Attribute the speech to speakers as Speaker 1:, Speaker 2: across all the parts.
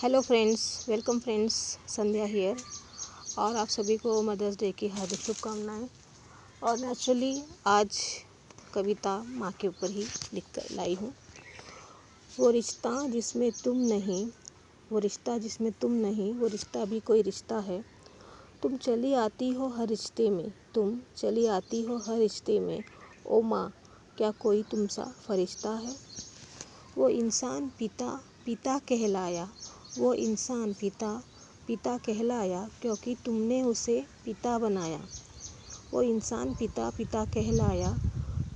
Speaker 1: Hello friends, welcome friends. Sandhya here और आप सभी को मदर्स डे की हार्दिक शुभकामनाएं। और नेचुरली आज कविता माँ के ऊपर ही लिख कर लाई हूँ। वो रिश्ता जिसमें तुम नहीं, वो रिश्ता जिसमें तुम नहीं, वो रिश्ता भी कोई रिश्ता है। तुम चली आती हो हर रिश्ते में, तुम चली आती हो हर रिश्ते में। ओ माँ, क्या कोई तुम सा फरिश्ता है। वो इंसान पिता पिता कहलाया, वो इंसान पिता पिता कहलाया, क्योंकि तुमने उसे पिता बनाया। वो इंसान पिता पिता कहलाया,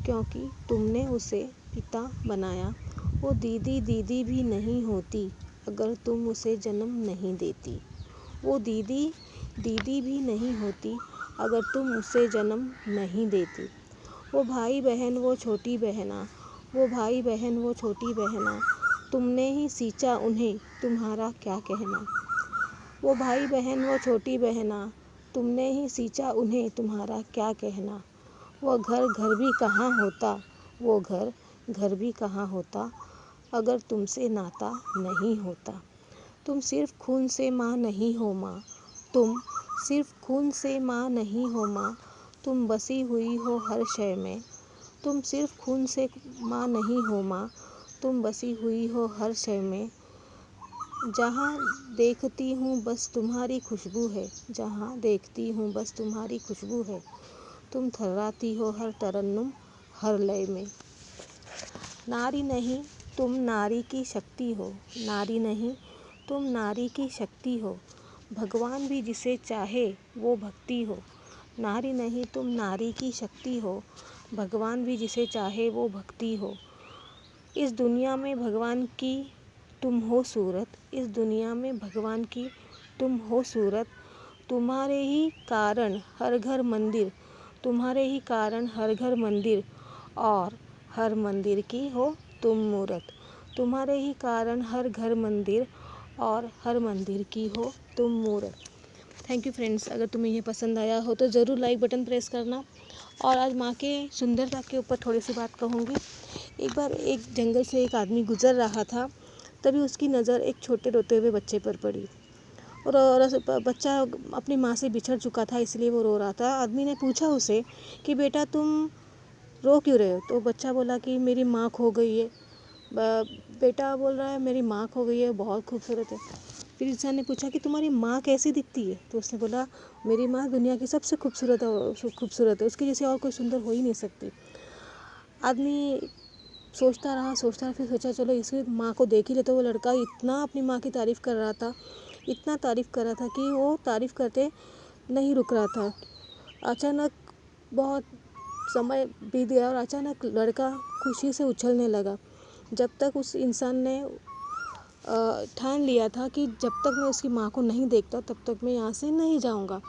Speaker 1: क्योंकि तुमने उसे पिता बनाया। वो दीदी दीदी भी नहीं होती, अगर तुम उसे जन्म नहीं देती। वो दीदी दीदी भी नहीं होती, अगर तुम उसे जन्म नहीं देती। वो भाई बहन वो छोटी बहना, वो भाई बहन वो छोटी बहना, तुमने ही सींचा उन्हें, तुम्हारा क्या कहना। वो भाई बहन वो छोटी बहना, तुमने ही सींचा उन्हें, तुम्हारा क्या कहना। वो घर घर भी कहाँ होता, वो घर घर भी कहाँ होता, अगर तुमसे नाता नहीं होता। तुम सिर्फ खून से माँ नहीं हो माँ, तुम सिर्फ खून से माँ नहीं हो माँ, तुम बसी हुई हो हर शय में। तुम सिर्फ खून से माँ नहीं हो माँ, तुम बसी हुई हो हर शय में। जहाँ देखती हूँ बस तुम्हारी खुशबू है, जहाँ देखती हूँ बस तुम्हारी खुशबू है। तुम थर्राती हो हर तरन्नुम हर लय में। नारी नहीं तुम नारी की शक्ति हो, नारी नहीं तुम नारी की शक्ति हो। भगवान भी जिसे चाहे वो भक्ति हो। नारी नहीं तुम नारी की शक्ति हो, भगवान भी जिसे चाहे वो भक्ति हो। इस दुनिया में भगवान की तुम हो सूरत, इस दुनिया में भगवान की तुम हो सूरत। तुम्हारे ही कारण हर घर मंदिर, तुम्हारे ही कारण हर घर मंदिर, और हर मंदिर की हो तुम मूरत। तुम्हारे ही कारण हर घर मंदिर, और हर मंदिर की हो तुम मूरत। Thank you friends. अगर तुम्हें ये पसंद आया हो तो ज़रूर लाइक बटन प्रेस करना। और आज माँ के सुंदरता के ऊपर थोड़ी सी बात कहूँगी। एक बार एक जंगल से एक आदमी गुजर रहा था, तभी उसकी नज़र एक छोटे रोते हुए बच्चे पर पड़ी। और बच्चा अपनी माँ से बिछड़ चुका था, इसलिए वो रो रहा था। आदमी ने पूछा उसे कि बेटा तुम रो क्यों रहे हो। तो बच्चा बोला कि मेरी माँ खो गई है। बेटा बोल रहा है मेरी माँ खो गई है, बहुत खूबसूरत है। फिर इंसान ने पूछा कि तुम्हारी माँ कैसी दिखती है। तो उसने बोला मेरी माँ दुनिया की सबसे खूबसूरत है, उसके जैसे और कोई सुंदर हो ही नहीं सकती। आदमी सोचता रहा, फिर सोचा चलो इसकी माँ को देख ही लेते। वो लड़का इतना अपनी माँ की तारीफ़ कर रहा था, इतना तारीफ़ कर रहा था कि वो तारीफ़ करते नहीं रुक रहा था। अचानक बहुत समय बीत गया और अचानक लड़का खुशी से उछलने लगा। जब तक उस इंसान ने ठान लिया था कि जब तक मैं उसकी माँ को नहीं देखता तब तक मैं यहाँ से नहीं जाऊँगा।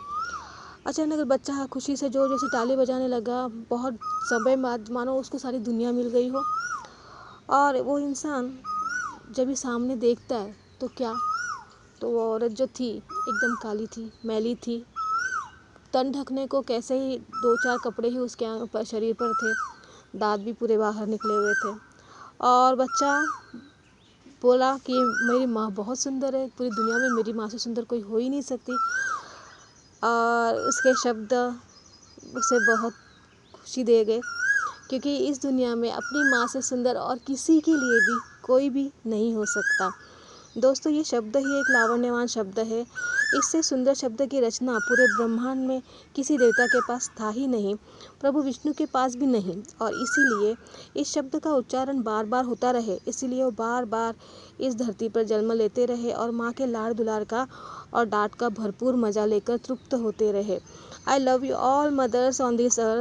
Speaker 1: अचानक बच्चा खुशी से जोर जोर से ताली बजाने लगा। बहुत समय बाद मानो उसको सारी दुनिया मिल गई हो। और वो इंसान जब ही सामने देखता है तो क्या, तो वो औरत जो थी एकदम काली थी, मैली थी। तन ढकने को कैसे ही 2-4 कपड़े ही उसके शरीर पर थे, दांत भी पूरे बाहर निकले हुए थे। और बच्चा बोला कि मेरी माँ बहुत सुंदर है, पूरी दुनिया में मेरी माँ से सुंदर कोई हो ही नहीं सकती। और उसके शब्द उसे बहुत खुशी दे गए, क्योंकि इस दुनिया में अपनी माँ से सुंदर और किसी के लिए भी कोई भी नहीं हो सकता। दोस्तों, ये शब्द ही एक लावण्यवान शब्द है। इससे सुंदर शब्द की रचना पूरे ब्रह्मांड में किसी देवता के पास था ही नहीं, प्रभु विष्णु के पास भी नहीं। और इसीलिए इस शब्द का उच्चारण बार बार होता रहे, इसीलिए वो बार बार इस धरती पर जन्म लेते रहे और माँ के लाड़ दुलार का और डांट का भरपूर मजा लेकर तृप्त होते रहे। I love you all mothers on this earth.